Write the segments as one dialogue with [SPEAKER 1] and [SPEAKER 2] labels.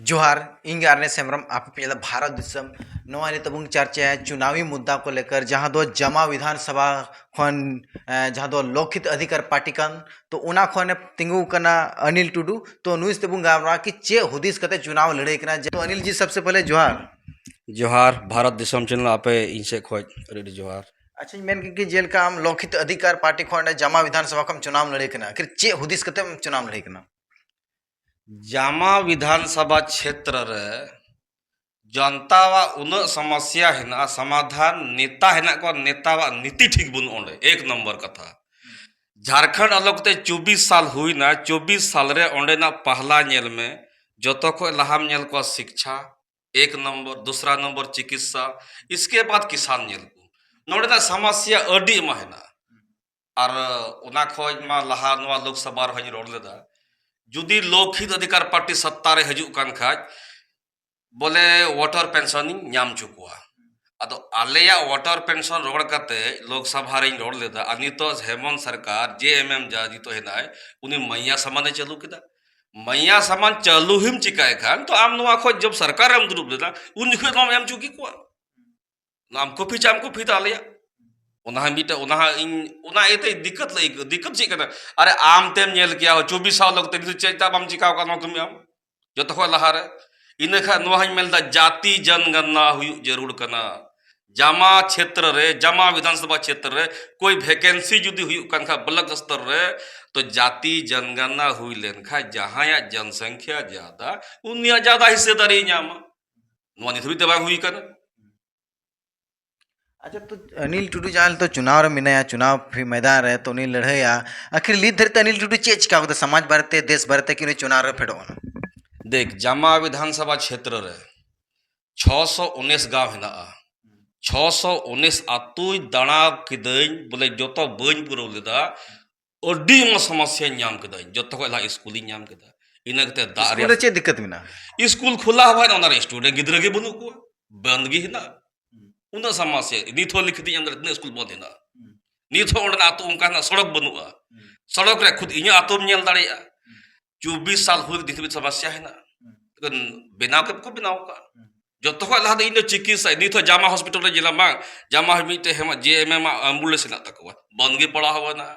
[SPEAKER 1] जोहार इंग आरने सेमरम आप भारत दिसम नवा नितबुंग चर्चा है चुनावी मुद्दा को लेकर जहां दो जमा विधानसभा खन जहां दो लोकहित अधिकार पार्टी कन तो उना खने तिंगु कना अनिल टुडू तो नुइस तेबुंग गावरा कि चे हुदिस कते चुनाव लड़े कना तो अनिल जी सबसे पहले जोहार।
[SPEAKER 2] जोहार भारत दिसम चैनल आपे इनसे खोज रेडी जोहार।
[SPEAKER 1] अच्छा मेन कि जेल का हम लोकहित अधिकार पार्टी खन जमा विधानसभा कम चुनाव लड़े कना फिर चे हुदिस कते चुनाव लड़े कना
[SPEAKER 2] जामा विधानसभा क्षेत्र रे जनता वा उन समस्या हेना समाधान नेता हेना को नेता वा नीति ठीक बुन ओंडे एक नंबर कथा झारखंड अलगते 24 साल हुई ना 24 साल रे ओंडे ना पहला नेल में जतो को लहाम नेल को शिक्षा एक नंबर दूसरा नंबर चिकित्सा इसके बाद किसान नेल को नोडे ना समस्या अडी महीना और उना खोज मा लहा नवा लोकसभा रे रोड लेदा जुदी लोकहित अधिकार पार्टी सत्ता रे हजू कान खाज बोले वाटर पेंशन नाम चुकुआ अदो आलेया वाटर पेंशन रोड करते लोकसभा रे रोड लेदा अनितो हेमंत सरकार जेएमएम जा जी तो हेनाय उनी मैया सामान चालू किदा मैया सामान चालू हिम चिकाय खान तो आम नवा खोज जब सरकार हम दुरुब लेदा उन जुखे नाम एम चुकी कुआ नाम को फिचाम को फिता आलेया उना मीटे उना एते दिक्कत ची कना अरे आम तेम नेल किया हो 24 साल लगते चेता बम चिकाव का नौकरी आम जो तो लहारे इन खा नोहाई मेलदा जाति जनगणना हुई जरूर कना जामा क्षेत्र रे जामा विधानसभा क्षेत्र रे कोई वैकेंसी जुदी हुई कन खा ब्लॉक स्तर रे तो जाति जनगणना हुई लेन खा जहां या जनसंख्या ज्यादा उन्या ज्यादा हिस्सेदारी नामा नोआ निथबी तबा हुई कना।
[SPEAKER 1] अच्छा तो अनिल टुडू जान तो चुनाव रे मिनाया चुनाव फिर मैदान रहे तो नहीं लड़या आखिर लीड धरते अनिल टुडू चे चिका होता समाज भारते देश भारते कि चुनाव रे फेडो
[SPEAKER 2] देख जामा विधानसभा क्षेत्र रे 619 गांव हेना 619 आतु दाणा किदኝ बोले जोतो बñ पुरो लेदा ओडी म समस्या नाम किदኝ जोतो को ला स्कूल नाम किदा इना कते
[SPEAKER 1] स्कूल रे चे दिक्कत मिना
[SPEAKER 2] स्कूल खुला हवा ना स्टूडेंट गिदरे के बनु को बंद गी ना उना समस्या निथो लिखती अंदर इतने स्कूल बंद ना निथो ओंडा आतु उनका ना सड़क बनुआ सड़क रे खुद इኛ आतु नेल दाड़िया 24 साल हुई दिथबी समस्या है ना बनाव के को बनाव का जो तो लहा इन चिकित्सा निथो जामा हॉस्पिटल रे जिला मांग जामा मिटे हम जेएमएम एम्बुलेंस ना तकवा बंदगी पड़ा हवा ना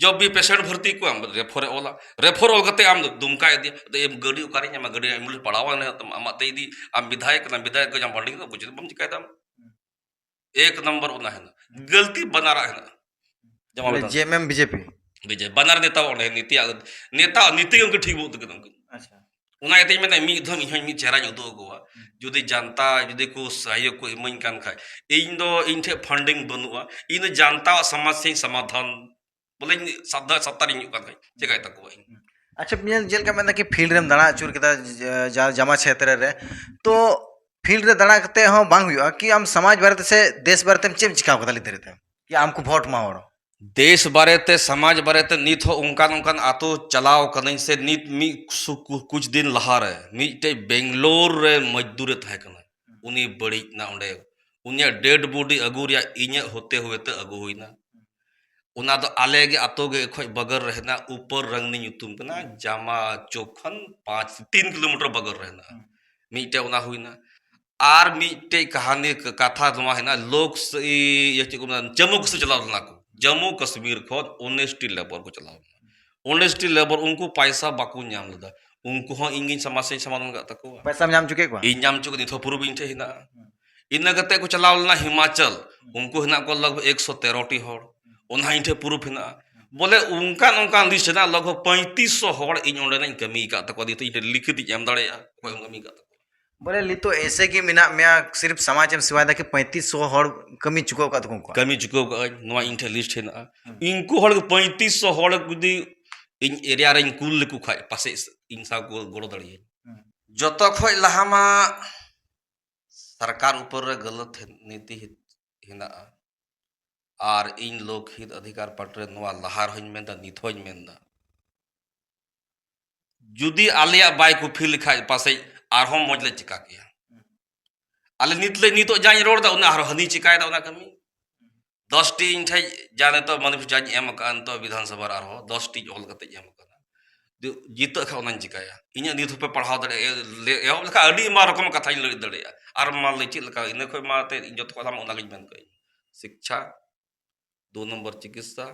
[SPEAKER 2] जब भी पेशेंट भर्ती को हम रेफर ओल गते आम दुमका इदी तो एम गाड़ी उकारी मा गाड़ी एम्बुलेंस पड़ावा ना तो अमाते इदी आम विधायक को जम फंडिंग तो बुझ बम चिकाय दम एक नंबर उना है ना गलती बना रहा है ना
[SPEAKER 1] जमा जेएमएम बीजेपी
[SPEAKER 2] विजय बनार नेता ओंडे नेता नीति उनके ठीक बहुत के
[SPEAKER 1] अच्छा
[SPEAKER 2] उना एते में मी धम इन मी चेहरा उदो गोवा जुदी जनता जुदी को सहयोग को इमन कान खाय इन दो इनठे फंडिंग बनुआ इन जनता समस्या समाधान बोले सदा सत्तर इन कान खाय जेकाय तक
[SPEAKER 1] अच्छा जेल का मतलब कि फील्ड रे दाणा अचूर केदा जमा क्षेत्र रे तो फील्ड रे दाणा कते हो बांग हुआ कि हम समाज भारत से देश भारत में चेम चिका कदा लिते रहते कि हमको वोट मारो
[SPEAKER 2] देश बारेते समाज बारेते नित हो उनकान उनकान आतो चलाव कने से नित मी कुछ दिन लहा रे मीटे बेंगलोर रे मजदूर थाय कना उनी बड़ी ना ओंडे उनिया डेड बॉडी अगु रिया इnya होते हुए ते अगु हुईना उना दो आले गे आतो गे खोय बगर रहना ऊपर रंगनी युतुम कना जामा चौखन 3 किलोमीटर बगर रहना मीटे उना हुईना आर मीटे कहानी कथा नवा है ना लोग ये जम्मू से चलाव ना को जम्मू कश्मीर खोद ऑनेस्टी लेबर को चलाव ऑनेस्टी लेबर उनको पैसा बाकू नाम लदा उनको हो इंगिन समस्या समाधान का तको
[SPEAKER 1] पैसा नाम चुके को
[SPEAKER 2] इन नाम चुके निथो पूर्व इंठे हिना इन गते को चलाव ना हिमाचल उनको हिना को लगभग 113 टी होड़ उना इंठे पूर्व हिना बोले उनका उनका लिस्ट ना लगभग 3500 होड़ इन ओंडे ना कमी का तको दी तो लिखित एम दाड़े कोई कमी का
[SPEAKER 1] बोले ली तो ऐसे कि मिना मैं सिर्फ समाज में सिवाय कि 3500 हड़ कमी चुको का तो
[SPEAKER 2] कमी चुको नवा इंठे लिस्ट है ना इनको हड़ 3500 हड़ गुदी इन एरिया रे कुल को खाय पासे इंसा को गोड़ो दड़ी जतो खोय लहामा सरकार ऊपर रे गलत नीति हिना और इन लोक हित अधिकार पार्टी रे नवा लहार होइन मेंदा निथोइन मेंदा जुदी आलिया बाय को फिल खाय पासे आरहों मजले चिका किया आले नितले नितो जाई रोड दा उना हनी चिकाय दा उना कमी 10 टी इंठे जाने तो मनुष्य जाई एम कान तो विधानसभा आरहो 10 टी ऑल कते एम काना जीत खाना चिकाया इन नित पे पढ़ाव दे एहब लेखा अड़ी मा रकम कथा लड़ दड़िया और मान ले चेक लेका इन खय माते जत को हम ओना मेन कई शिक्षा 2 नंबर चिकित्सा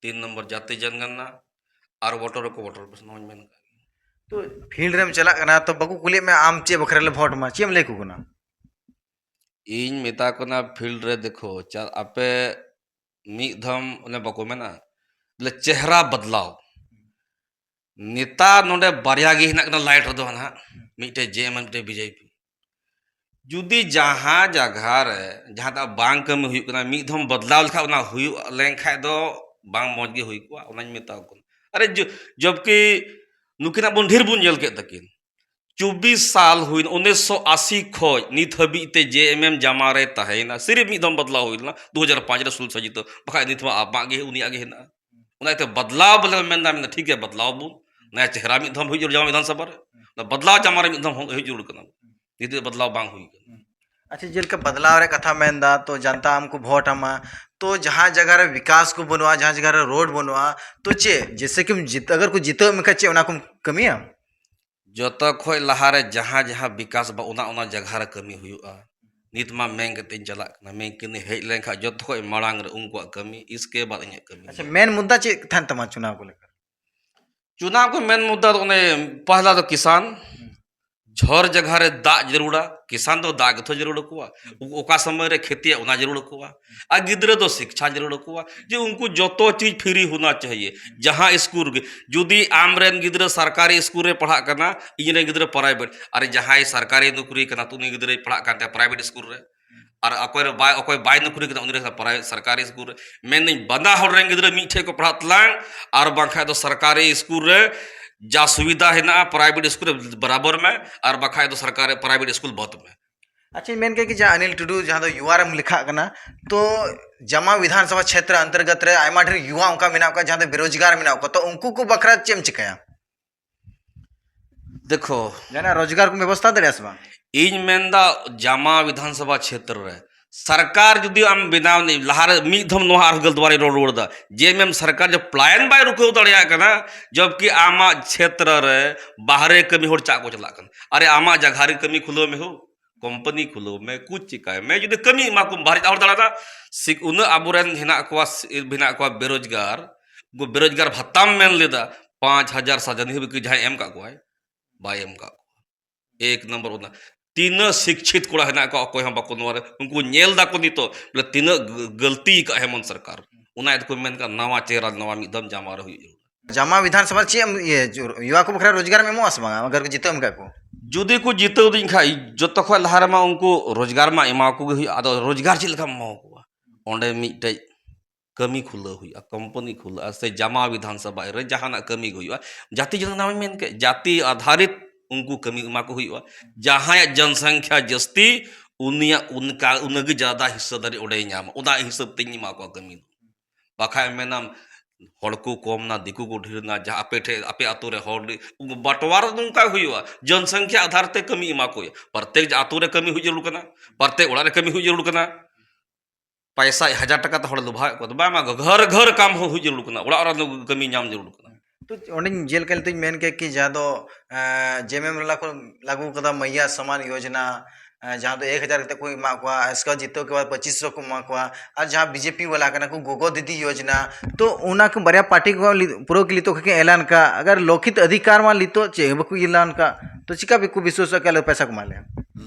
[SPEAKER 2] 3 नंबर जाति जनगणना और वोटर को वोटर बस नोन मेन
[SPEAKER 1] तो फील्ड रेम चला कना तो बकु कुली में आम चे बखरे ले वोट मा चेम लेकु कना
[SPEAKER 2] इन मेता कोना फील्ड रे देखो चल आपे मी धम ने बको मेना बोले चेहरा बदलाव नेता नोडे बारिया गे हिना कना लाइट रदो ना मीटे जेएम मीटे बीजेपी जुदी जहाँ जगह रे जहाँ ता बांग कमी हुई कना मी धम बदलाव लेखा ना हुई लें खा दो बांग मौज गे हुई को ओना मेता को अरे जबकि नुकिना बुन ढेर बुन जल के तकिन 24 साल हुई 1980 खोज नित हबीते जेएमएम जमा रे तहेना सिर्फ मी धम बदलाव हुई ना 2005 रे सुल सजित बखा नित मा आबा गे उनिया गे ना उनाते बदलाव बोले मेनदा मेन ठीक है बदलाव बुन नया चेहरा मी धम हुई जमा विधानसभा रे बदलाव जमा रे मी धम हुई जुड़ कना नित बदलाव बांग हुई
[SPEAKER 1] अच्छा जेलका बदलाव रे कथा मेनदा तो जनता हमको वोट हमा तो जहाँ जगह रे विकास को बनवा जहाँ जगह रे रोड बनवा तो चे जैसे कि जीत अगर को जीतो में चे उना को कमिया
[SPEAKER 2] जत खोय लहारे जहाँ जहाँ विकास बा उना जगह रे कमी हुआ नित मा मेंग कते चला कना मेंग कने हेज लेखा जत खोय मांग रे उनको कमी इसके बाद इन कमी
[SPEAKER 1] अच्छा मेन मुद्दा चे थान तमा चुनाव को लेकर
[SPEAKER 2] चुनाव को मेन मुद्दा तो पहला तो किसान झर जगह रे दा जरूरा किसान तो दाग तो जरूर को ओका समय रे खेती उना जरूर को आ गिद्रे तो शिक्षा जरूर को जे उनको जतो चीज फ्री होना चाहिए जहाँ स्कूल जुदी आमरेन गिद्रे सरकारी स्कूल रे पढ़ा करना इन गिद्रे प्राइवेट अरे जहाँ सरकारी नौकरी करना तो उन गिद्रे पढ़ा करते प्राइवेट स्कूल रे और अकोय बाय नौकरी करना उन सरकारी स्कूल रे मेन बंदा हर रे गिद्रे मीठे को पढ़ा तलांग और बाखा तो सरकारी स्कूल रे जा सुविधा है ना प्राइवेट स्कूल बराबर में और बखाए तो सरकारी प्राइवेट स्कूल बहुत में
[SPEAKER 1] अच्छा मेन के कि जहाँ अनिल टुडू जहाँ तो युवा रम लिखा करना तो जमा विधानसभा क्षेत्र अंतर्गत रे आयमा ढेर युवा उनका मिना का जहाँ तो बेरोजगार मिना का तो उनको को बकरा चेम चिकाया
[SPEAKER 2] देखो
[SPEAKER 1] जाना रोजगार को व्यवस्था दे रहा
[SPEAKER 2] इन मेनदा जमा विधानसभा क्षेत्र रे सरकार जुदी आम बिनाव नहीं लहार मी धम नोहार गल द्वारे रोड दा जेएमएम सरकार जब प्लान बाय रुको दड़िया कना जबकि आमा क्षेत्र रे बाहरे कमी होर चाको चला कन अरे आमा जगह रे कमी खुलो में हो कंपनी खुलो में कुछ चिकाय मैं जुदी कमी मा को बाहर और दड़ा सिक उन अबुरन हिना को बेरोजगार भत्ता मेन लेदा 5000 सजन ही जहां एम का को है बाय एम का एक नंबर उना तीन शिक्षित कोड़ा है ना को कोई हम बको नोरे उनको नेल दा को नितो बोले तीन गलती का है मन सरकार उना को मेन का नवा चेहरा नवा मिदम जमा रही
[SPEAKER 1] जमा विधानसभा चे ये युवा को बकरा रोजगार में मोस मांगा अगर जीतो में को
[SPEAKER 2] जुदी को जीतो दिन खाई जो तो खो लहार मा उनको रोजगार मा एमा को आदो रोजगार चिल का मा को ओंडे मिटे कमी खुला हुई कंपनी खुला से जमा विधानसभा रे जहाना कमी हुई जाति जनगणना में मेन के जाति आधारित उनको कमी एमा को हुई जहाँ जनसंख्या जस्ती उनिया उनका उनगे ज्यादा हिस्सेदारी ओडे नाम उदा हिसाब ते मा को कमी बाखा मेनाम हड़को कम ना दिकु को ढेर ना जहाँ आपे आतु रे हड़ बंटवार उनका हुआ जनसंख्या आधार ते कमी एमा को प्रत्येक आतु रे कमी हुई जरूर कना प्रत्येक ओड़ा रे कमी हुई जरूर कना पैसा 1000 टका तो हड़ लुभा को बामा घर घर काम हुई जरूर कना ओड़ा ओड़ा कमी नाम जरूर कना
[SPEAKER 1] तो ओंडे जेल कल तो मेन के कि जहाँ तो जेएमएम को लागू कदा मैया समान योजना जहाँ तो 1000 तक कोई मा को इसका जीतो के बाद 2500 को मा को और जहाँ बीजेपी वाला का को गोगो दीदी योजना तो उना को बरिया पार्टी को पूरा के लितो के ऐलान का अगर लोकहित अधिकार मा लितो चे बकु ऐलान का तो चिका भी को विश्वास के पैसा कमा ले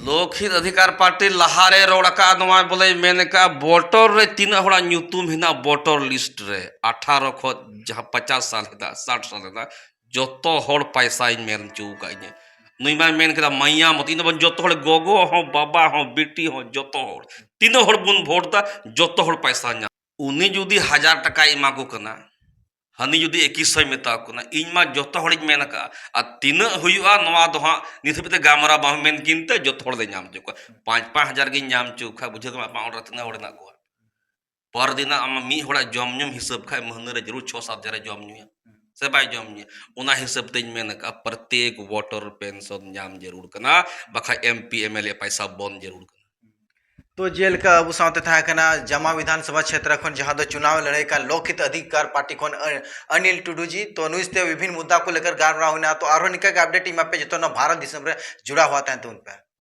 [SPEAKER 2] लोकहित अधिकार पार्टी लहारे रोड़का नवा बोले मेन का वोटर रे तीन हड़ा न्यूतुम हिना वोटर लिस्ट रे 18 खो जहाँ 50 साल हेदा 60 साल हेदा जतो हड़ पैसा इन मेन चौका इन नुइमा मेन कदा मैया मत इन बन जतो हड़ गोगो हो बाबा हो बेटी हो जतो हड़ तीन हड़ बुन वोट दा जतो हड़ पैसा न्या उनी जुदी 1000 टका इमा को कना हनी जुदी 2100 मेता को इन मा जतो हड़ मेन का आ तीन हुआ नवा दोहा निथबते गामरा बा मेन किनते जतो हड़ दे नाम चुका 5-5000 गे नाम चुका बुझे मा पाउंड रतना हड़ ना को पर दिन आम मी हड़ा जमनुम हिसाब खाय महने रे जरूर 6-7 हजार जमनु से बाय जमनु उना हिसाब ते मेन का प्रत्येक वोटर पेंशन नाम जरूर कना बखा एमपी एमएलए पैसा बन जरूर कना
[SPEAKER 1] तो जेल का अब साथ था कना जमा विधानसभा क्षेत्र खन जहां दो चुनाव लड़ाई का लोकहित अधिकार पार्टी खन अनिल टुडू जी तो नुस्ते विभिन्न मुद्दा को लेकर गार रहा होना तो आरो निका के अपडेट टीम पे जतो ना भारत दिसम रे जुड़ा हुआ था तो उन पे